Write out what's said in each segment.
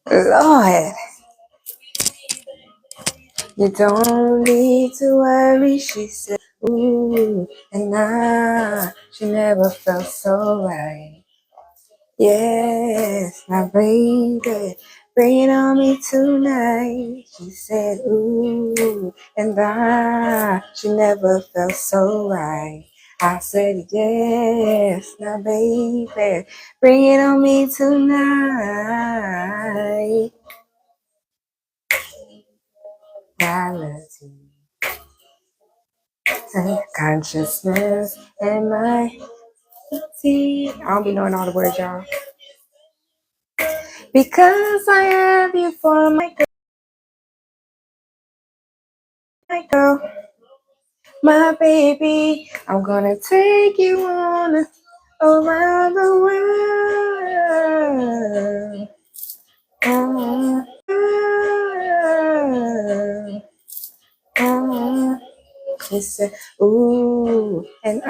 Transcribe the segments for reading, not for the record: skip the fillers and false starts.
Lord, you don't need to worry, she said. Ooh, and she never felt so right. Yes, my baby, bring it on me tonight. She said, ooh, and she never felt so right. I said, yes, my baby, bring it on me tonight. Reality, consciousness, and my tea. I don't be knowing all the words, y'all. Because I have you for my girl, my baby. I'm gonna take you on around the world. She said, ooh, and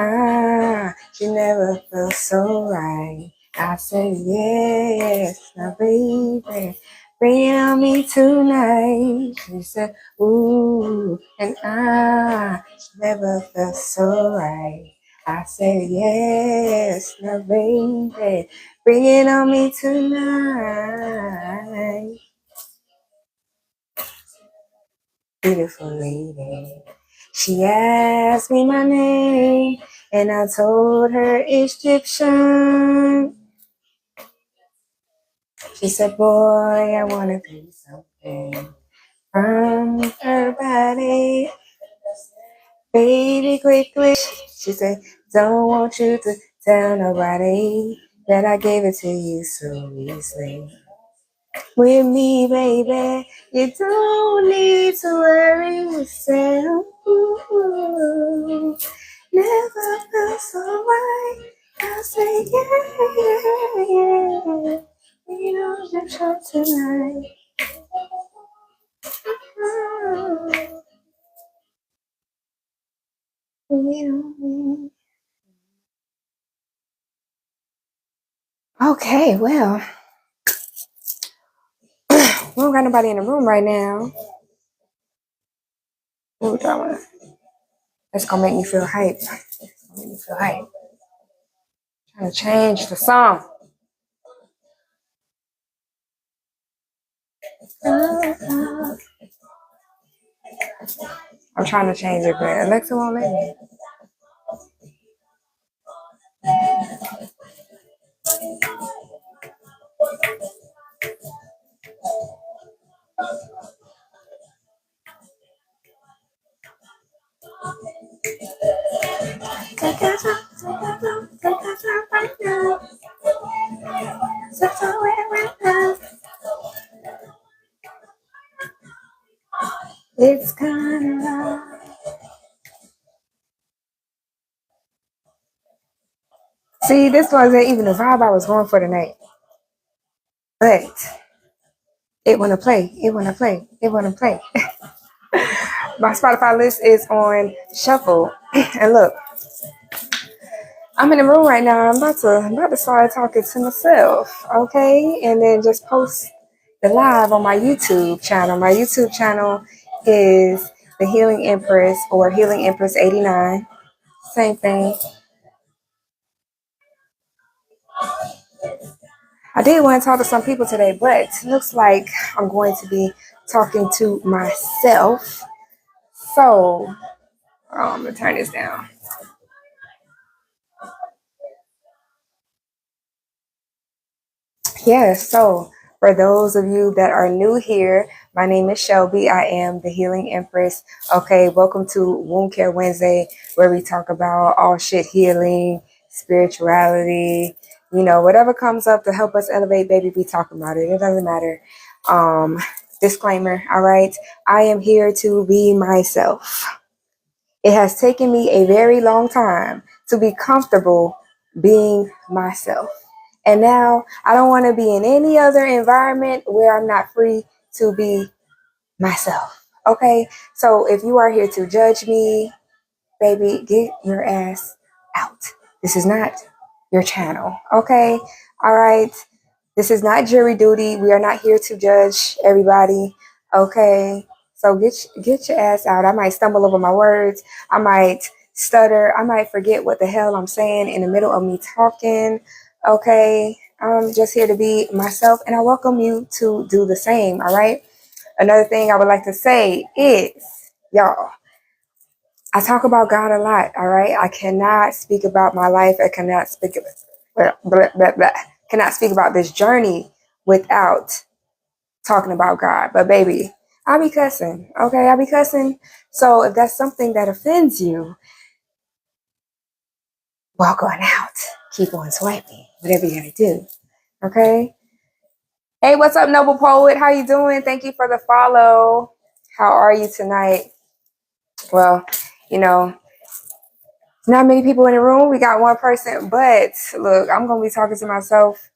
she never felt so right. I said, yes, my baby, bring it on me tonight. She said, ooh, and she never felt so right. I said, yes, my baby, bring it on me tonight. Beautiful lady. She asked me my name, and I told her Egyptian. She said, boy, I want to be something from her body. Baby, quickly. She said, don't want you to tell nobody that I gave it to you so easily. With me, baby, you don't need to worry yourself. Ooh, never felt so right. I say, yeah. We don't just show tonight. Okay, well, we don't got nobody in the room right now. What we talking about? That's gonna make me feel hype. Make me feel hype. Trying to change the song. I'm trying to change it, but Alexa won't let me. It's kind of. See, this wasn't even the vibe I was going for tonight. But it wanna play. It wanna play. It wanna play. My Spotify list is on shuffle. And look, I'm in the room right now. I'm about to start talking to myself, okay? And then just post the live on my YouTube channel. My YouTube channel is The Healing Empress or Healing Empress 89. Same thing. I did want to talk to some people today, but looks like I'm going to be talking to myself. So I'm gonna turn this down. Yeah, so for those of you that are new here, my name is Shelby. I am the Healing Empress. Okay, welcome to Wound Care Wednesday, where we talk about all shit healing, spirituality, whatever comes up to help us elevate, baby, we talk about it. It doesn't matter. Um, Disclaimer, all right. I am here to be myself. It has taken me a very long time to be comfortable being myself. And now I don't want to be in any other environment where I'm not free to be myself. Okay? So if you are here to judge me, baby, get your ass out. This is not your channel. Okay. All right. This is not jury duty. We are not here to judge everybody. Okay. So get your ass out. I might stumble over my words. I might stutter. I might forget what the hell I'm saying in the middle of me talking. Okay. I'm just here to be myself, and I welcome you to do the same. All right. Another thing I would like to say is, y'all, I talk about God a lot. All right. I cannot speak about my life. I cannot speak blah, blah, blah, blah. Cannot speak about this journey without talking about God. But baby, I be cussing. Okay, I be cussing. So if that's something that offends you, walk on out. Keep on swiping. Whatever you gotta do. Okay. Hey, what's up, Noble Poet? How you doing? Thank you for the follow. How are you tonight? Well, you know, not many people in the room. We got one person, but look, I'm gonna be talking to myself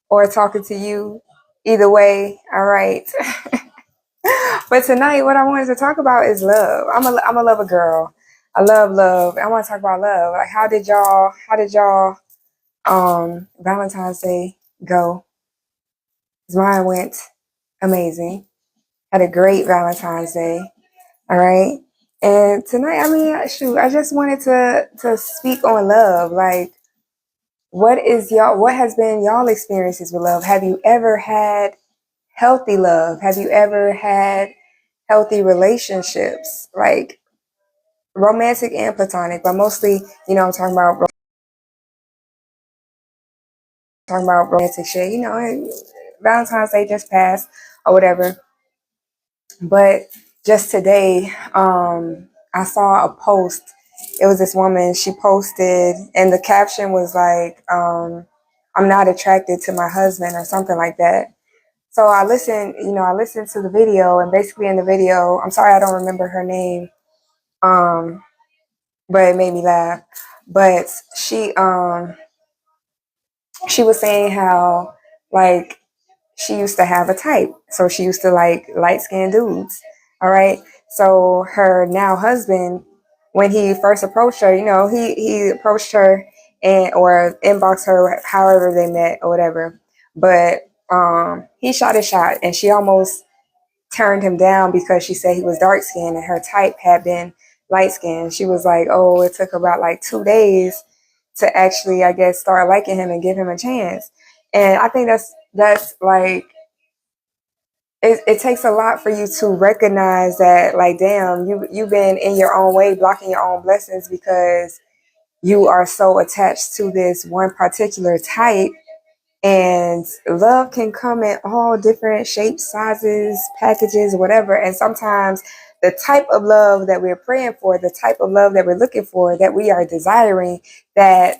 or talking to you. Either way, all right. But tonight, what I wanted to talk about is love. I'm a lover girl. I love love. I want to talk about love. Like, how did y'all Valentine's Day go? 'Cause mine went amazing. Had a great Valentine's Day. All right. And tonight, I mean, shoot, I just wanted to speak on love. Like, what has been y'all experiences with love? Have you ever had healthy love? Have you ever had healthy relationships? Like, romantic and platonic, but mostly, I'm talking about romantic shit. Valentine's Day just passed or whatever. But just today, I saw a post. It was this woman. She posted, and the caption was like, "I'm not attracted to my husband" or something like that. So I listened. I listened to the video, and basically in the video, I'm sorry I don't remember her name. But it made me laugh. But she was saying how, like, she used to have a type. So she used to like light skinned dudes. All right. So her now husband, when he first approached her, he approached her and or inboxed her however they met or whatever. But he shot his shot, and she almost turned him down because she said he was dark skinned and her type had been light skinned. She was like, oh, it took about like 2 days to actually, I guess, start liking him and give him a chance. And I think that's like, it takes a lot for you to recognize that, like, damn, you've been in your own way blocking your own blessings because you are so attached to this one particular type. And love can come in all different shapes, sizes, packages, whatever. And sometimes the type of love that we're praying for, the type of love that we're looking for, that we are desiring, that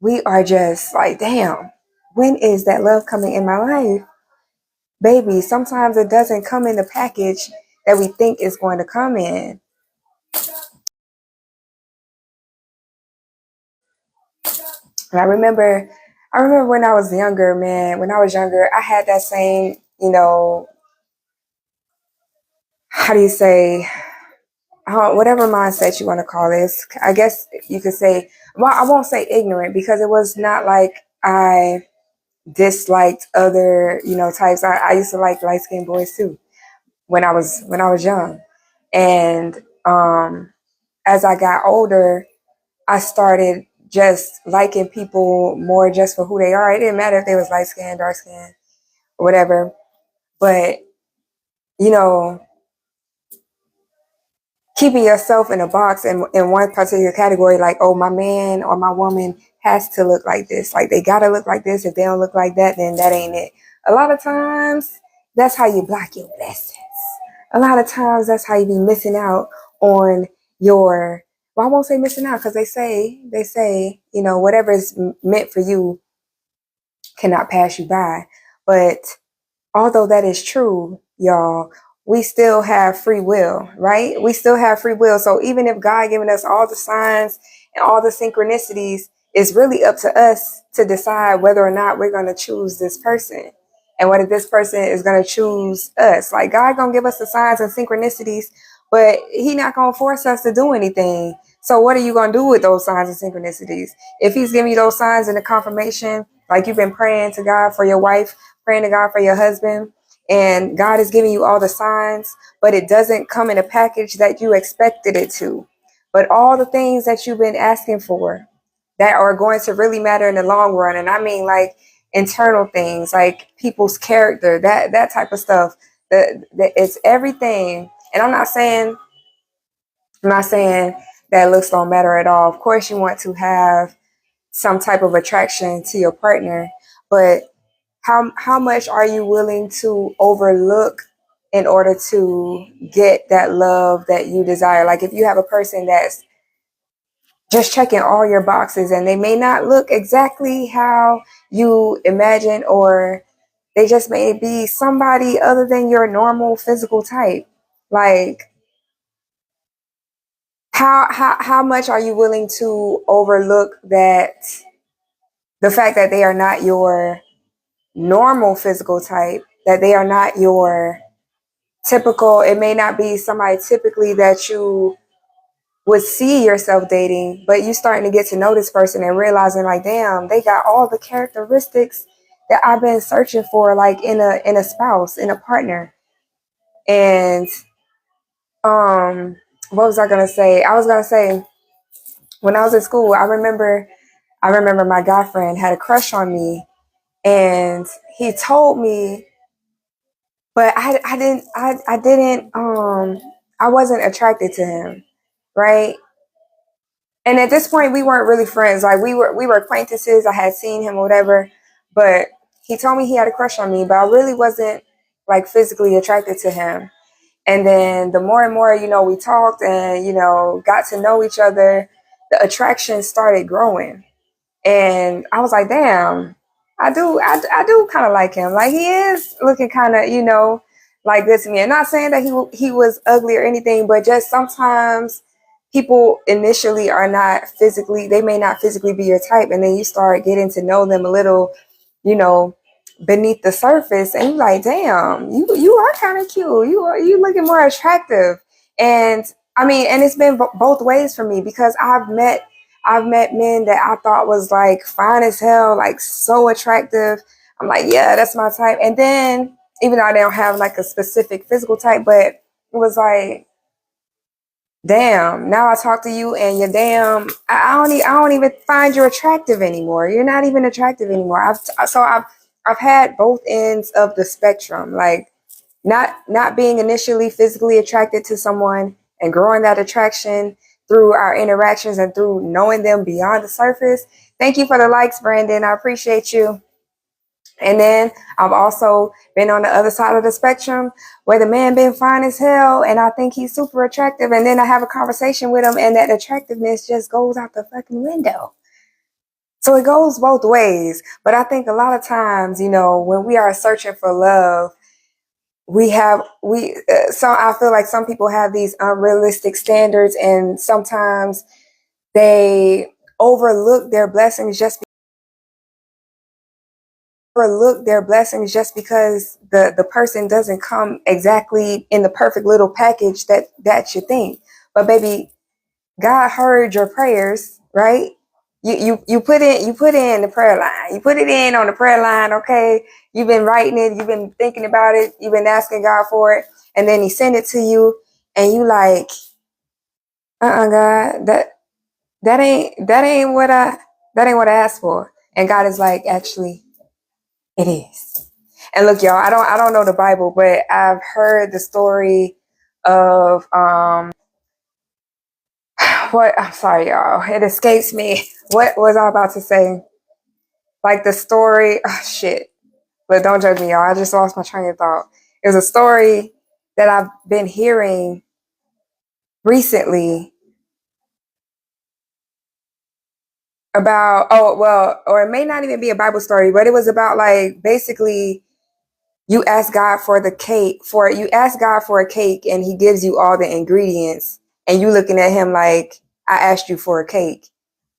we are just like, damn, when is that love coming in my life? Baby, sometimes it doesn't come in the package that we think it's going to come in. And I remember when I was younger, man, when I was younger, I had that same, how do you say, whatever mindset you want to call this. I guess you could say, well, I won't say ignorant, because it was not like I disliked other, types. I used to like light skinned boys too when I was young. And as I got older, I started just liking people more just for who they are. It didn't matter if they was light skinned, dark skinned, whatever. But, you know, keeping yourself in a box in one particular category, like, oh, my man or my woman has to look like this. Like, they got to look like this. If they don't look like that, then that ain't it. A lot of times, that's how you block your blessings. A lot of times, that's how you be missing out on your, well, I won't say missing out, because they say, whatever is meant for you cannot pass you by. But although that is true, y'all, we still have free will, right? We still have free will. So even if God giving us all the signs and all the synchronicities, it's really up to us to decide whether or not we're going to choose this person, and whether this person is going to choose us. Like, God going to give us the signs and synchronicities, but he not going to force us to do anything. So what are you going to do with those signs and synchronicities? If he's giving you those signs and the confirmation, like you've been praying to God for your wife, praying to God for your husband, and God is giving you all the signs, but it doesn't come in a package that you expected it to. But all the things that you've been asking for that are going to really matter in the long run, and I mean like internal things, like people's character, that type of stuff. It's everything. And I'm not saying that looks don't matter at all. Of course, you want to have some type of attraction to your partner, but how much are you willing to overlook in order to get that love that you desire? Like if you have a person that's just checking all your boxes and they may not look exactly how you imagine, or they just may be somebody other than your normal physical type. Like how much are you willing to overlook that, the fact that they are not your normal physical type, that they are not your typical, it may not be somebody typically that you would see yourself dating, but you starting to get to know this person and realizing like, damn, they got all the characteristics that I've been searching for, like in a spouse, in a partner. And what was I gonna say? I was gonna say, when I was in school, I remember my guy friend had a crush on me, and he told me, but I wasn't attracted to him, right? And at this point, we weren't really friends. Like we were acquaintances. I had seen him or whatever, but he told me he had a crush on me, but I really wasn't like physically attracted to him. And then the more and more, we talked and, got to know each other, the attraction started growing. And I was like, damn, I do kind of like him. Like he is looking kind of, like good to me. And not saying that he was ugly or anything, but just sometimes people initially are not physically, they may not physically be your type, and then you start getting to know them a little, you know, beneath the surface, and you're like, damn, you are kind of cute. You looking more attractive. And I mean, and it's been both ways for me, because I've met men that I thought was like fine as hell, like so attractive. I'm like, yeah, that's my type. And then even though they don't have like a specific physical type, but it was like, damn, now I talk to you and you're damn, I don't even find you attractive anymore. You're not even attractive anymore. I've had both ends of the spectrum, like not being initially physically attracted to someone and growing that attraction through our interactions and through knowing them beyond the surface. Thank you for the likes, Brandon. I appreciate you. And then I've also been on the other side of the spectrum where the man been fine as hell and I think he's super attractive, and then I have a conversation with him and that attractiveness just goes out the fucking window. So it goes both ways. But I think a lot of times, when we are searching for love, so I feel like some people have these unrealistic standards, and sometimes they overlook their blessings just because the person doesn't come exactly in the perfect little package that you think. But baby, God heard your prayers, right? You put in the prayer line. You put it in on the prayer line, okay? You've been writing it, you've been thinking about it, you've been asking God for it, and then he sent it to you, and you like, God, that ain't what I asked for. And God is like, actually, it is. And look, y'all, I don't know the Bible, but I've heard the story of what, I'm sorry, y'all, it escapes me. What was I about to say? Like the story, oh shit. But don't judge me, y'all. I just lost my train of thought. It was a story that I've been hearing recently about, oh well, or it may not even be a Bible story, but it was about like basically you ask God for a cake and he gives you all the ingredients, and you looking at him like, I asked you for a cake.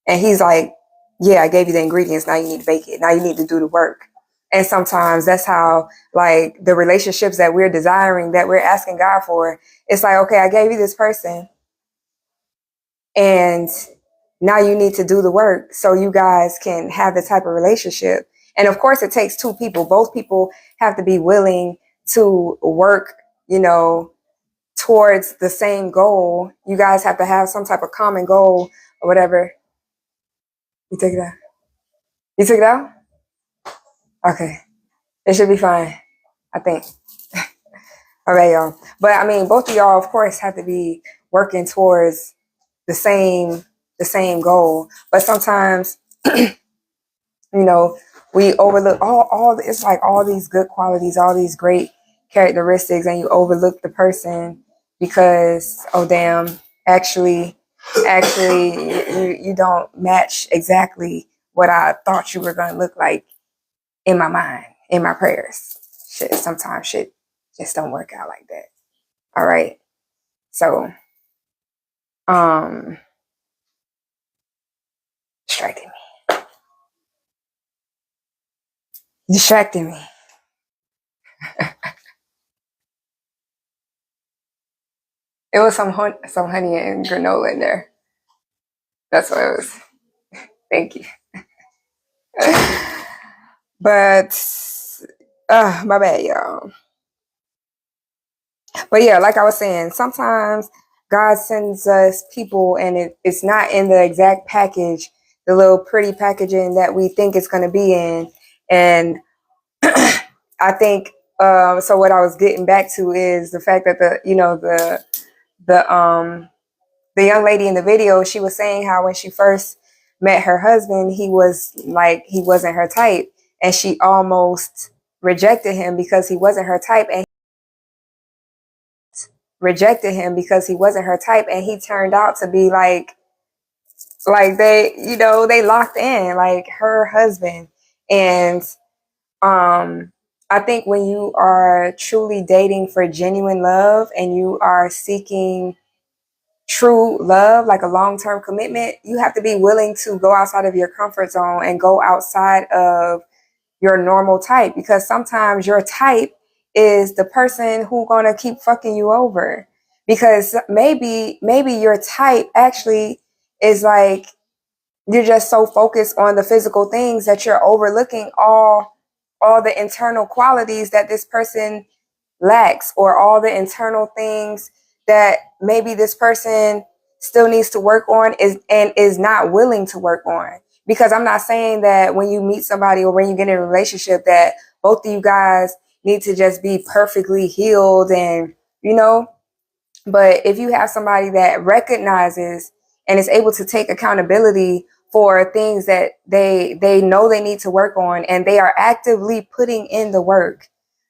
And he's like, yeah, I gave you the ingredients. Now you need to bake it. Now you need to do the work. And sometimes that's how, like, the relationships that we're desiring, that we're asking God for, it's like, okay, I gave you this person And now you need to do the work so you guys can have the type of relationship. And of course, it takes two people. Both people have to be willing to work, you know, towards the same goal. You guys have to have some type of common goal or whatever. You take it out? You took it out? Okay. It should be fine, I think. All right, y'all. But I mean, both of y'all, of course, have to be working towards the same goal. But sometimes, you know, we overlook all it's like all these good qualities, all these great characteristics, and you overlook the person because, oh damn, actually you don't match exactly what I thought you were gonna look like in my mind, in my prayers. Sometimes shit just don't work out like that. All right. So um distracting me. It was some honey and granola in there. That's what it was. Thank you. But my bad, y'all. But yeah, like I was saying, sometimes God sends us people and it's not in the exact package, the little pretty packaging that we think it's going to be in. And I think, so what I was getting back to is the fact that the young lady in the video, she was saying how when she first met her husband, he wasn't her type, and she almost rejected him because he wasn't her type, and he turned out to be like they locked in, like her husband. And I think when you are truly dating for genuine love and you are seeking true love, like a long-term commitment, you have to be willing to go outside of your comfort zone and go outside of your normal type, because sometimes your type is the person who gonna keep fucking you over, because maybe your type actually is like you're just so focused on the physical things that you're overlooking all the internal qualities that this person lacks, or all the internal things that maybe this person still needs to work on is not willing to work on. Because I'm not saying that when you meet somebody or when you get in a relationship that both of you guys need to just be perfectly healed and but if you have somebody that recognizes and is able to take accountability for things that they know they need to work on, and they are actively putting in the work,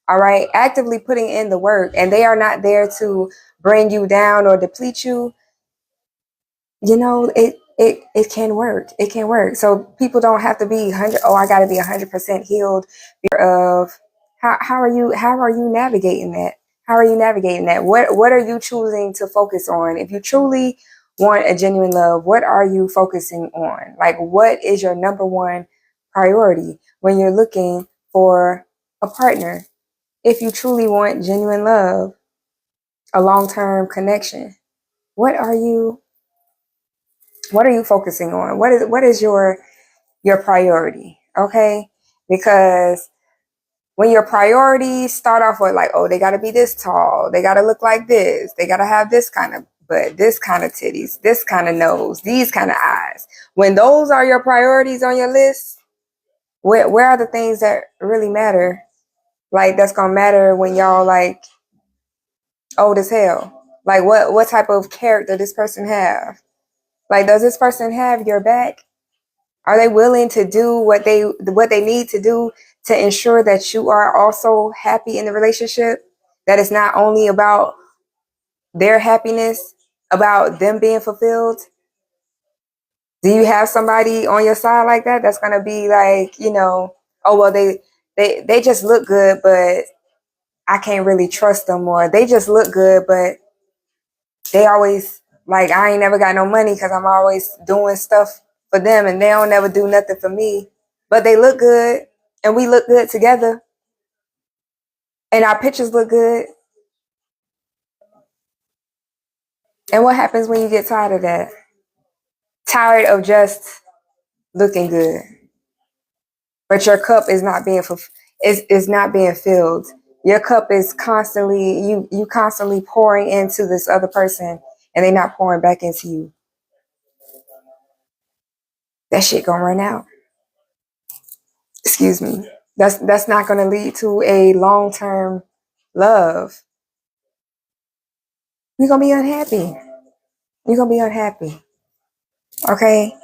all right, actively putting in the work, and they are not there to bring you down or deplete you, it can work. It can work. So people don't have to be 100. Oh, I got to be 100% healed. Of how are you navigating that? How are you navigating that? What are you choosing to focus on? If you truly want a genuine love, what are you focusing on? Like, what is your number one priority when you're looking for a partner? If you truly want genuine love, a long-term connection, what are you focusing on? What is your priority? Okay? Because when your priorities start off with like, oh, they got to be this tall, they got to look like this, they got to have this kind of butt, this kind of titties, this kind of nose, these kind of eyes. When those are your priorities on your list, where are the things that really matter? Like, that's gonna matter when y'all like old as hell. Like, what type of character this person have? Like, does this person have your back? Are they willing to do what they need to do to ensure that you are also happy in the relationship? That it's not only about their happiness, about them being fulfilled. Do you have somebody on your side like that that's gonna be like, oh well, they just look good, but I can't really trust them, or they just look good, but they always like, I ain't never got no money because I'm always doing stuff for them and they don't never do nothing for me, but they look good and we look good together and our pictures look good. And what happens when you get tired of that? tired of just looking good, but your cup is not being is not being filled. Your cup is constantly you constantly pouring into this other person, and they're not pouring back into you. That shit gonna run out. Excuse me. That's not gonna lead to a long term love. You're gonna be unhappy. You're gonna be unhappy. Okay.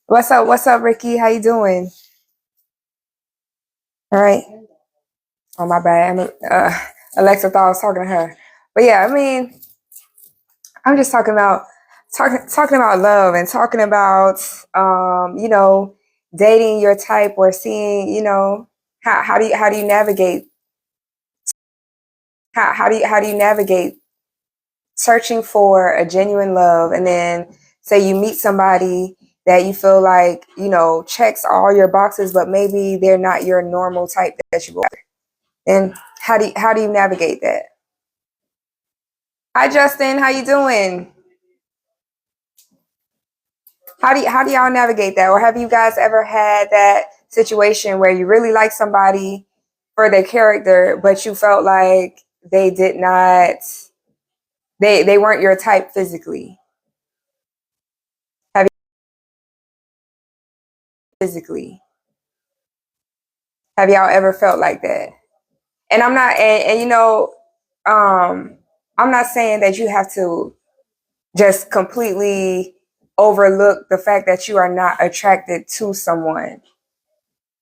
What's up? What's up, Ricky? How you doing? All right. Oh my bad. Alexa thought I was talking to her. But yeah, I mean, I'm just talking about love and talking about dating your type or seeing, how do you navigate how do you navigate searching for a genuine love, and then say you meet somebody that you feel like, checks all your boxes, but maybe they're not your normal type that you go after. And how do you navigate that? Hi Justin, how you doing? How do y'all navigate that? Or have you guys ever had that situation where you really like somebody for their character, but you felt like they did not they weren't your type physically? Have you physically? Have y'all ever felt like that? And I'm not and I'm not saying that you have to just completely overlook the fact that you are not attracted to someone,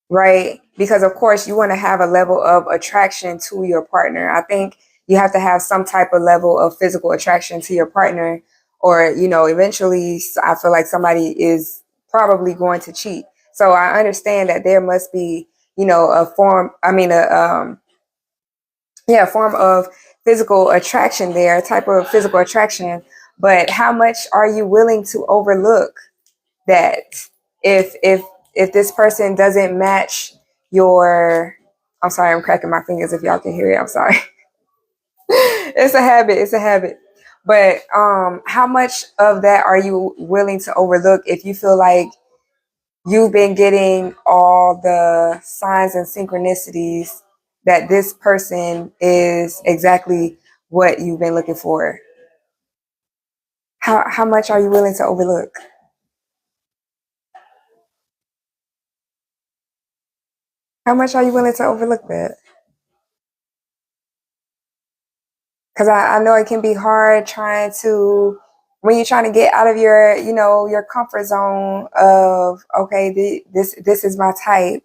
right? Because of course you want to have a level of attraction to your partner. I think you have to have some type of level of physical attraction to your partner, or eventually I feel like somebody is probably going to cheat. So I understand that there must be, a form, I mean a form of physical attraction there, a type of physical attraction. But how much are you willing to overlook that if this person doesn't match your I'm sorry, I'm cracking my fingers if y'all can hear it. I'm sorry. It's a habit. It's a habit. But how much of that are you willing to overlook if you feel like you've been getting all the signs and synchronicities that this person is exactly what you've been looking for? How much are you willing to overlook? How much are you willing to overlook that? Because I know it can be hard trying to when you're trying to get out of your your comfort zone of, okay, this is my type.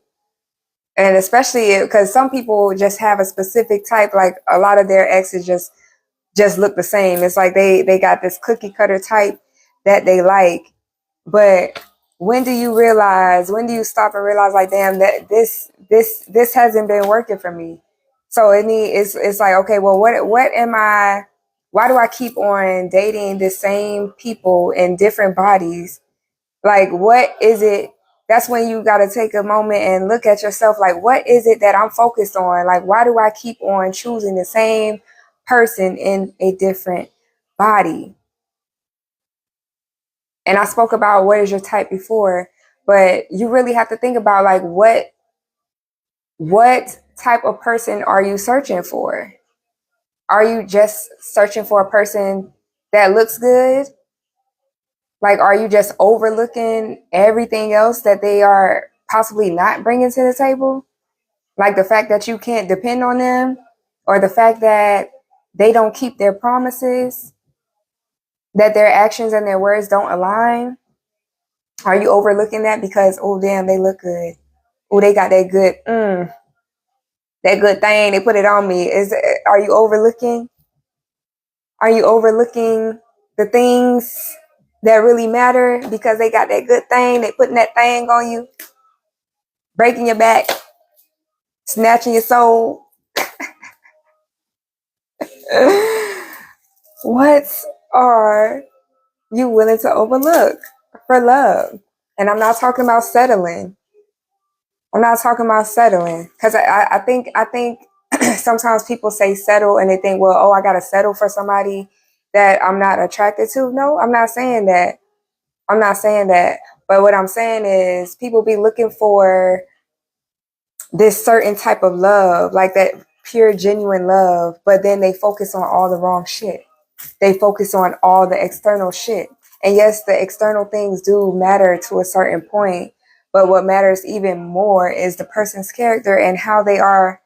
And especially because some people just have a specific type, like a lot of their exes just look the same. It's like they got this cookie cutter type that they like. But when do you stop and realize, like, damn, that this hasn't been working for me? So it's like, okay, well, what am I why do I keep on dating the same people in different bodies? Like, what is it? That's when you got to take a moment and look at yourself. Like, what is it that I'm focused on? Like, why do I keep on choosing the same person in a different body? And I spoke about what is your type before, but you really have to think about, like, what type of person are you searching for? Are you just searching for a person that looks good? Like, are you just overlooking everything else that they are possibly not bringing to the table? Like the fact that you can't depend on them, or the fact that they don't keep their promises, that their actions and their words don't align? Are you overlooking that because, oh, damn, they look good? Oh, they got that good thing. They put it on me. Are you overlooking? Are you overlooking the things that really matter because they got that good thing? They putting that thing on you, breaking your back, snatching your soul. What are you willing to overlook for love? And I'm not talking about settling. I'm not talking about settling, because I think sometimes people say settle and they think, well, oh, I gotta settle for somebody that I'm not attracted to. No, I'm not saying that. I'm not saying that. But what I'm saying is people be looking for this certain type of love, like that pure, genuine love, but then they focus on all the wrong shit. They focus on all the external shit. And yes, the external things do matter to a certain point, but what matters even more is the person's character and how they are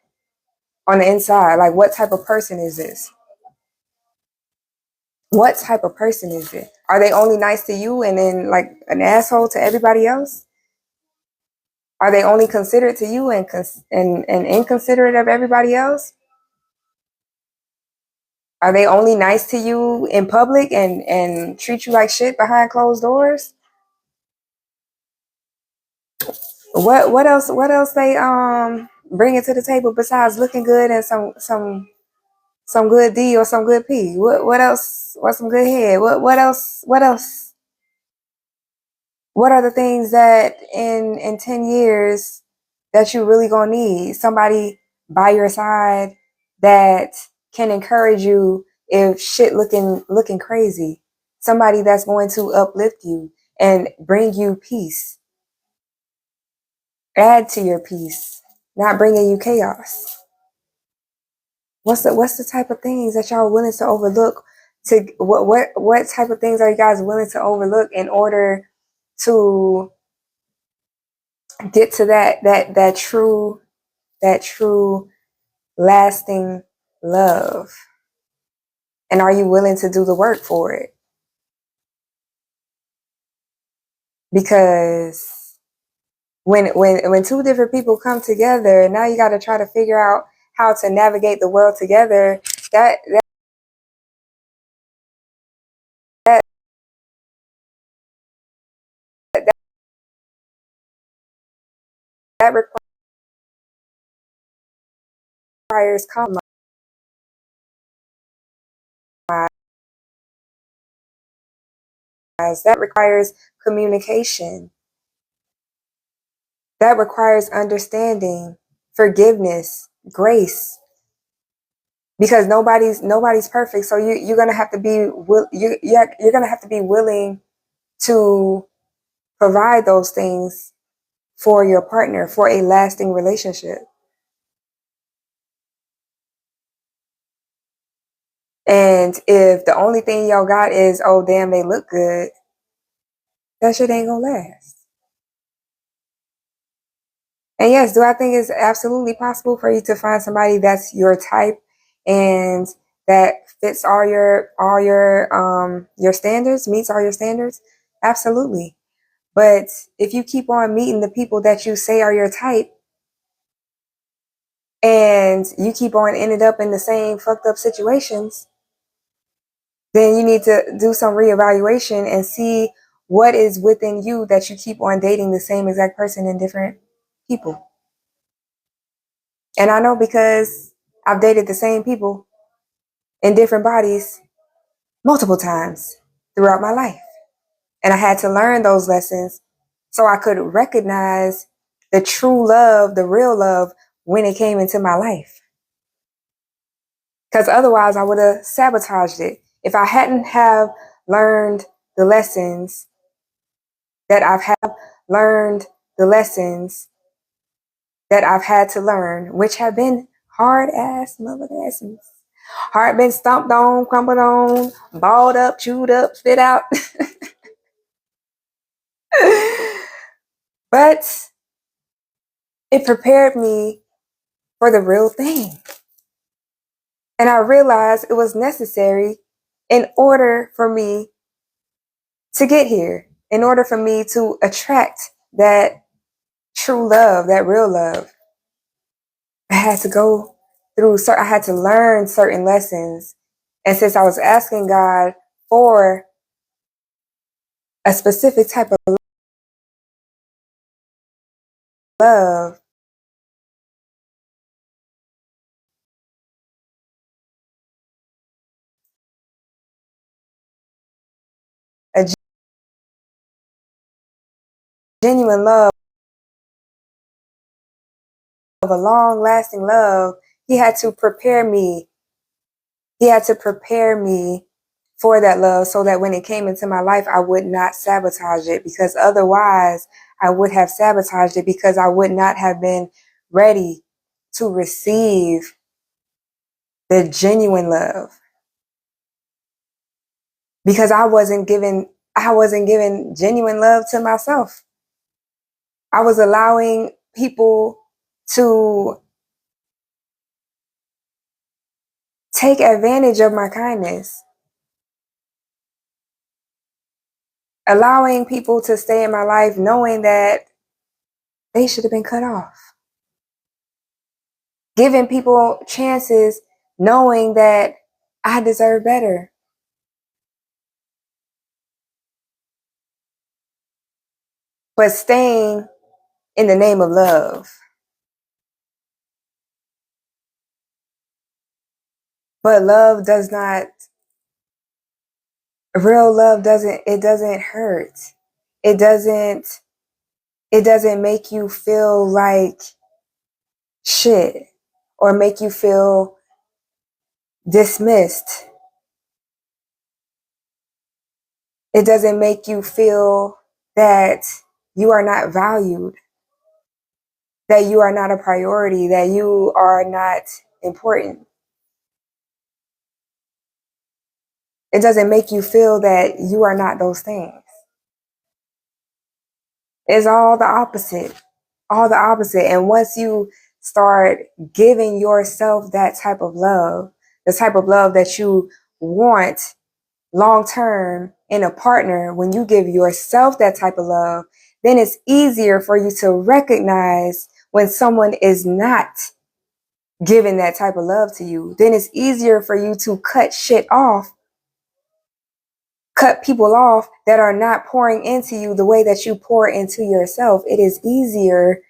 on the inside. Like, what type of person is this? What type of person is it? Are they only nice to you and then like an asshole to everybody else? Are they only considerate to you and inconsiderate of everybody else? Are they only nice to you in public and treat you like shit behind closed doors? What else they bring it to the table besides looking good and some good D or some good P? What else? What's some good head? What else? What else? What are the things that in 10 years that you really gonna need? Somebody by your side that can encourage you if shit looking crazy. Somebody that's going to uplift you and bring you peace. Add to your peace, not bringing you chaos. What's the type of things that y'all willing to overlook? To what type of things are you guys willing to overlook in order to get to that true lasting love? And are you willing to do the work for it? Because when two different people come together, now you got to try to figure out how to navigate the world together. That that requires compromise. That requires communication. That requires understanding, forgiveness, grace. Because nobody's perfect, so you're gonna have to be you're gonna have to be willing to provide those things for your partner for a lasting relationship. And if the only thing y'all got is, oh damn, they look good, that shit ain't gonna last. And yes, do I think it's absolutely possible for you to find somebody that's your type and that fits all your standards, meets all your standards? Absolutely. But if you keep on meeting the people that you say are your type and you keep on ending up in the same fucked up situations, then you need to do some reevaluation and see what is within you that you keep on dating the same exact person in different people. And I know because I've dated the same people in different bodies multiple times throughout my life. And I had to learn those lessons so I could recognize the true love, the real love when it came into my life. Because otherwise I would have sabotaged it. If I hadn't have learned the lessons that I've have learned the lessons that I've had to learn, which have been hard ass mother lessons. Hard been stomped on, crumbled on, balled up, chewed up, spit out. But it prepared me for the real thing. And I realized it was necessary in order for me to get here, in order for me to attract that true love, that real love. I had to go through, I had to learn certain lessons. And since I was asking God for a specific type of love, a genuine love, a long lasting love, He had to prepare me. He had to prepare me for that love so that when it came into my life, I would not sabotage it, because otherwise I would have sabotaged it, because I would not have been ready to receive the genuine love, because I wasn't giving genuine love to myself. I was allowing people to take advantage of my kindness, allowing people to stay in my life knowing that they should have been cut off, giving people chances knowing that I deserve better, but staying in the name of love. But love does not, real love doesn't hurt. It doesn't, it doesn't make you feel like shit or make you feel dismissed. It doesn't make you feel that you are not valued, that you are not a priority, that you are not important. It doesn't make you feel that you are not those things. It's all the opposite. All the opposite. And once you start giving yourself that type of love, the type of love that you want long term in a partner, when you give yourself that type of love, then it's easier for you to recognize when someone is not giving that type of love to you. Then it's easier for you to cut people off that are not pouring into you the way that you pour into yourself. It is easier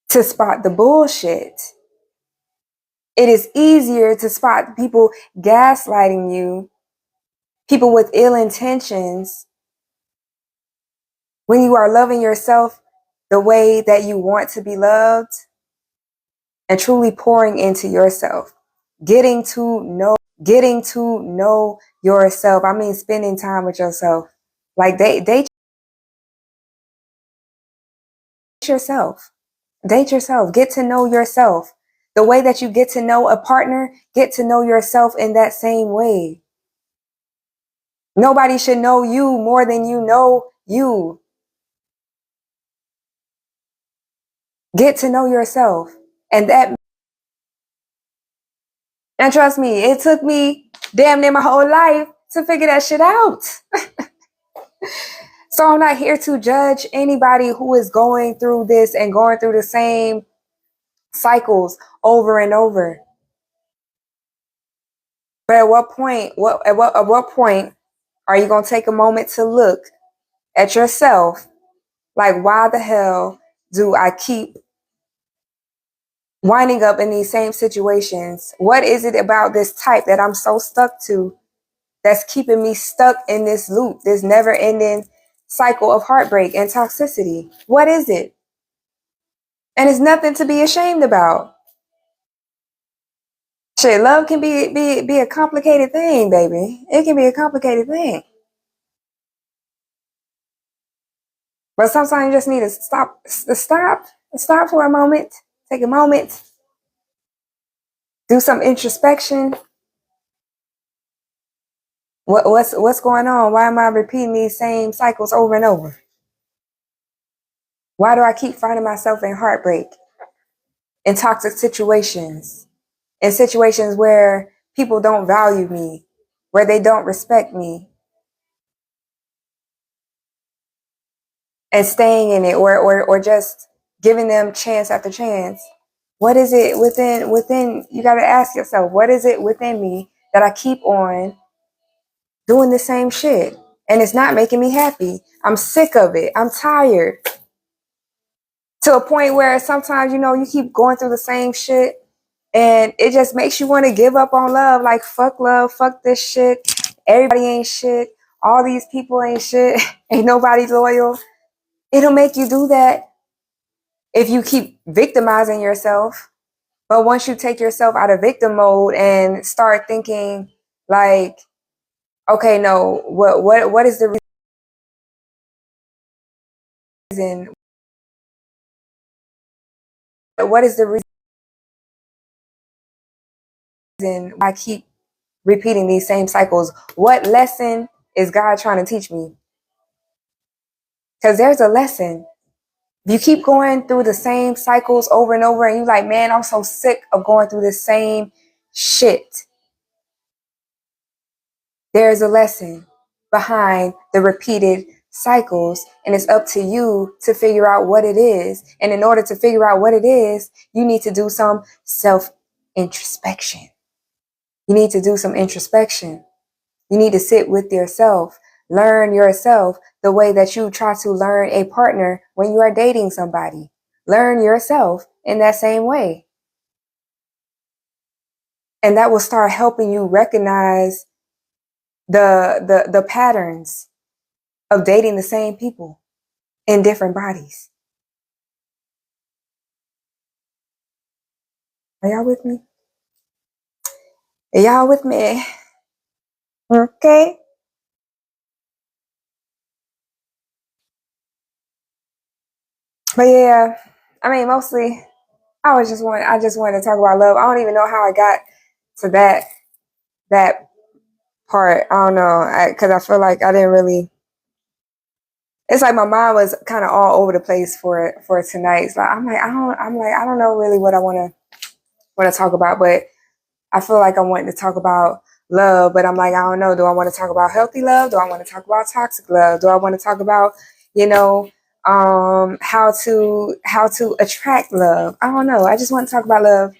to spot the bullshit. It is easier to spot people gaslighting you, people with ill intentions, when you are loving yourself the way that you want to be loved and truly pouring into yourself, getting to know yourself. I mean, spending time with yourself. Like date yourself. Date yourself. Get to know yourself. The way that you get to know a partner, get to know yourself in that same way. Nobody should know you more than you know you. Get to know yourself. And trust me, it took me damn near my whole life to figure that shit out. So I'm not here to judge anybody who is going through this and going through the same cycles over and over. But at what point are you going to take a moment to look at yourself? Like, why the hell do I keep winding up in these same situations? What is it about this type that I'm so stuck to that's keeping me stuck in this loop, this never ending cycle of heartbreak and toxicity? What is it? And it's nothing to be ashamed about. Shit, love can be a complicated thing, baby. It can be a complicated thing. But sometimes you just need to stop for a moment, take a moment, do some introspection. What's going on? Why am I repeating these same cycles over and over? Why do I keep finding myself in heartbreak, in toxic situations, in situations where people don't value me, where they don't respect me, and staying in it, or just giving them chance after chance? What is it within you got to ask yourself, what is it within me that I keep on doing the same shit and it's not making me happy? I'm sick of it. I'm tired, to a point where sometimes, you keep going through the same shit and it just makes you want to give up on love. Like, fuck love, fuck this shit. Everybody ain't shit. All these people ain't shit. Ain't nobody loyal. It'll make you do that if you keep victimizing yourself. But once you take yourself out of victim mode and start thinking Like, okay, no, what is the reason? What is the reason I keep repeating these same cycles? What lesson is God trying to teach me? Because there's a lesson. If you keep going through the same cycles over and over, and you like, man, I'm so sick of going through the same shit. There's a lesson behind the repeated cycles, and it's up to you to figure out what it is. And in order to figure out what it is, you need to do some self introspection. You need to do some introspection. You need to sit with yourself, learn yourself the way that you try to learn a partner when you are dating somebody. Learn yourself in that same way. And that will start helping you recognize the patterns of dating the same people in different bodies. Are y'all with me? Are y'all with me? Okay. But yeah, I mean, mostly I just wanted to talk about love. I don't even know how I got to that part. I don't know, because I feel like I didn't really. It's like my mind was kind of all over the place for tonight. So I don't know really what I want to talk about, but I feel like I wanted to talk about love, but I'm like, I don't know. Do I want to talk about healthy love? Do I want to talk about toxic love? Do I want to talk about, you know, how to attract love? I don't know. I just want to talk about love.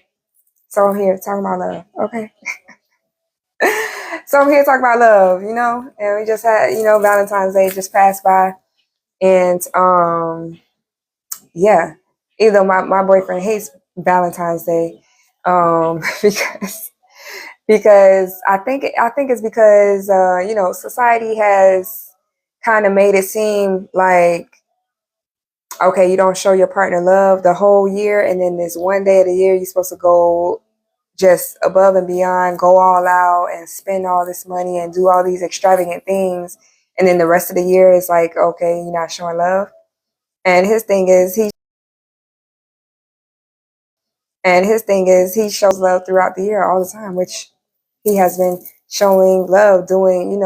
So I'm here talking about love. Okay. So I'm here talking about love, and we just had, Valentine's Day just passed by. And yeah, even though my boyfriend hates Valentine's Day, because I think it's because society has kind of made it seem like, okay, you don't show your partner love the whole year, and then this one day of the year you're supposed to go just above and beyond, go all out and spend all this money and do all these extravagant things, and then the rest of the year is like, okay, you're not showing love. And his thing is he shows love throughout the year all the time, which he has been showing love, doing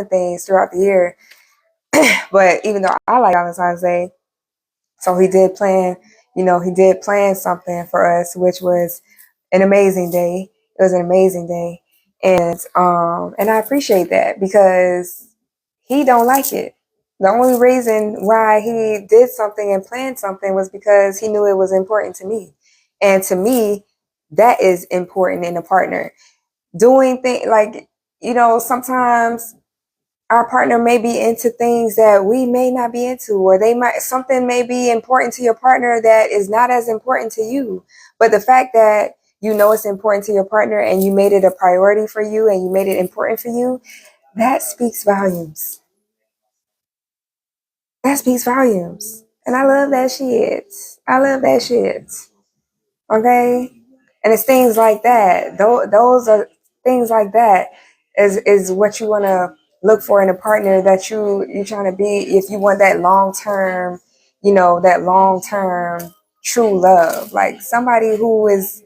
things throughout the year. But even though I like Valentine's Day, so he did plan something for us, which was an amazing day. It was an amazing day. And I appreciate that because he don't like it. The only reason why he did something and planned something was because he knew it was important to me. And to me, that is important in a partner. Doing things like, sometimes our partner may be into things that we may not be into, or something may be important to your partner that is not as important to you. But the fact that it's important to your partner and you made it a priority for you and you made it important for you, that speaks volumes. That speaks volumes. And I love that shit. I love that shit. Okay? And it's things like that. Those are things like that is what you want to look for in a partner that you're trying to be, if you want that long term true love. Like somebody who is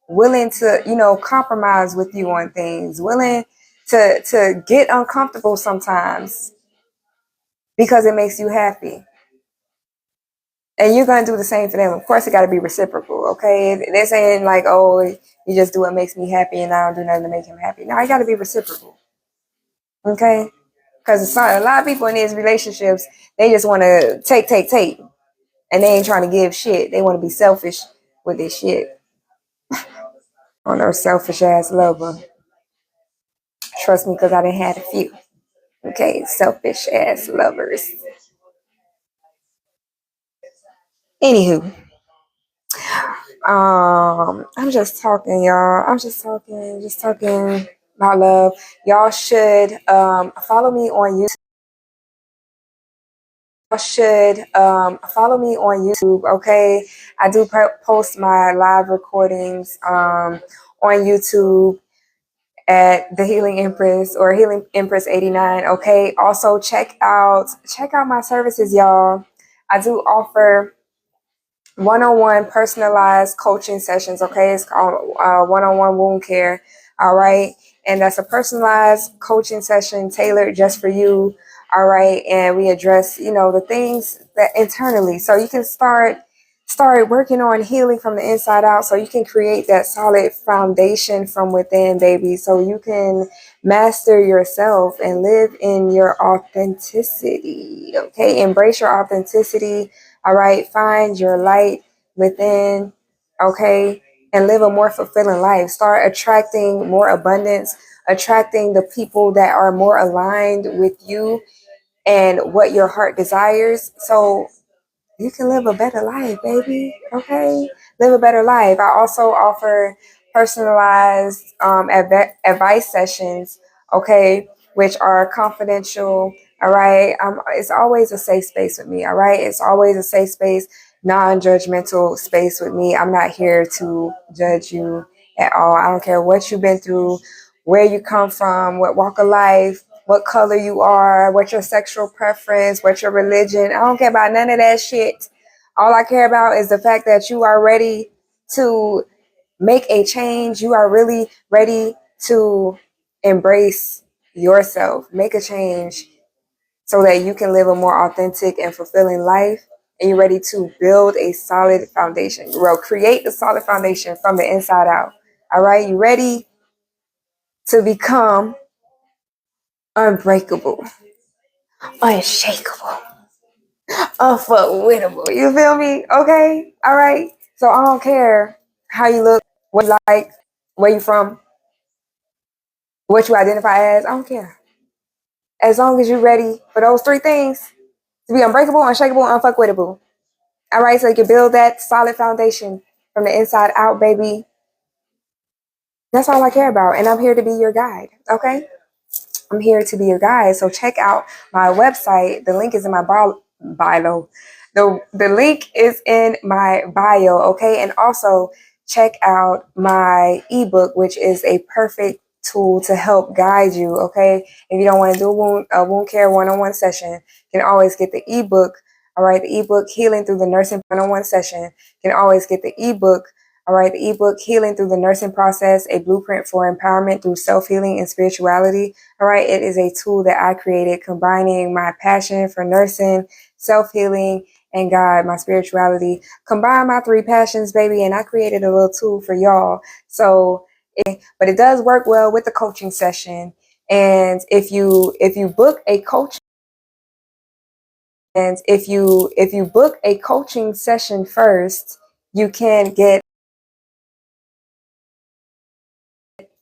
willing to, compromise with you on things, willing to get uncomfortable sometimes because it makes you happy. And you're gonna do the same for them. Of course, it got to be reciprocal. Okay, they're saying like, "Oh, you just do what makes me happy, and I don't do nothing to make him happy." No, it got to be reciprocal. Okay, because a lot of people in these relationships, they just want to take, and they ain't trying to give shit. They want to be selfish with this shit. On their selfish ass lover. Trust me, because I done had a few. Okay, selfish ass lovers. Anywho, I'm just talking, y'all. I'm just talking about love. Y'all should follow me on YouTube. Y'all should follow me on YouTube. Okay, I do post my live recordings on YouTube. at the Healing Empress or Healing Empress 89. Okay. Also check out my services, y'all. I do offer one-on-one personalized coaching sessions. Okay, it's called one-on-one wound care. All right, and that's a personalized coaching session tailored just for you. All right, and we address the things that internally, so you can start working on healing from the inside out, so you can create that solid foundation from within, baby, so you can master yourself and live in your authenticity. Okay, embrace your authenticity. All right, find your light within, okay, and live a more fulfilling life. Start attracting more abundance, attracting the people that are more aligned with you and what your heart desires. So you can live a better life, baby. Okay, live a better life. I also offer personalized advice sessions, okay, which are confidential. All right, it's always a safe space with me. All right, it's always a safe space, non-judgmental space with me. I'm not here to judge you at all. I don't care what you've been through, where you come from, what walk of life, what color you are, what your sexual preference, what your religion. I don't care about none of that shit. All I care about is the fact that you are ready to make a change. You are really ready to embrace yourself, make a change so that you can live a more authentic and fulfilling life. And you're ready to build a solid foundation. Well, create a solid foundation from the inside out. All right. You ready to become unbreakable, unshakable, unfuckwittable. You feel me? Okay? All right. So I don't care how you look, what you like, where you from, what you identify as. I don't care. As long as you're ready for those three things to be unbreakable, unshakable, unfuckwittable. All right. So you can build that solid foundation from the inside out, baby. That's all I care about. And I'm here to be your guide. Okay? I'm here to be your guide. So check out my website. The link is in my bio. The link is in my bio. Okay. And also check out my ebook, which is a perfect tool to help guide you. Okay. If you don't want to do a wound care one-on-one session, you can always get the ebook. All right. The ebook Healing Through the Nursing One-on-One Session. You can always get the ebook. All right. The ebook Healing Through the Nursing Process, a blueprint for empowerment through self-healing and spirituality. All right. It is a tool that I created combining my passion for nursing, self-healing, and God, my spirituality. Combine my three passions, baby. And I created a little tool for y'all. So, but it does work well with the coaching session. And if you book a coaching, and if you book a coaching session first, you can get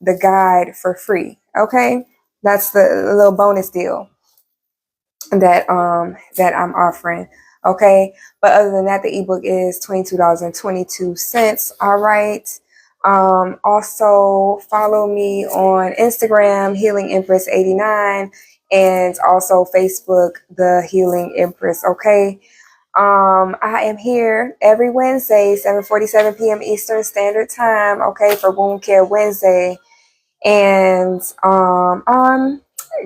the guide for free. Okay. That's the little bonus deal that I'm offering. Okay. But other than that, the ebook is $22.22. All right. Also follow me on Instagram, Healing Empress 89, and also Facebook, The Healing Empress. Okay. I am here every Wednesday, 7:47 p.m. Eastern Standard Time. Okay. For Wound Care Wednesday. And I'm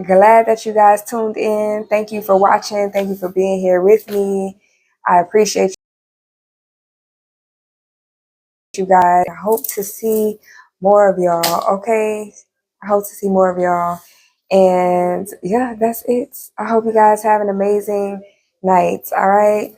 glad that you guys tuned in. Thank you for watching. Thank you for being here with me. I appreciate you guys. I hope to see more of y'all. Okay. I hope to see more of y'all. And yeah, that's it. I hope you guys have an amazing night. All right.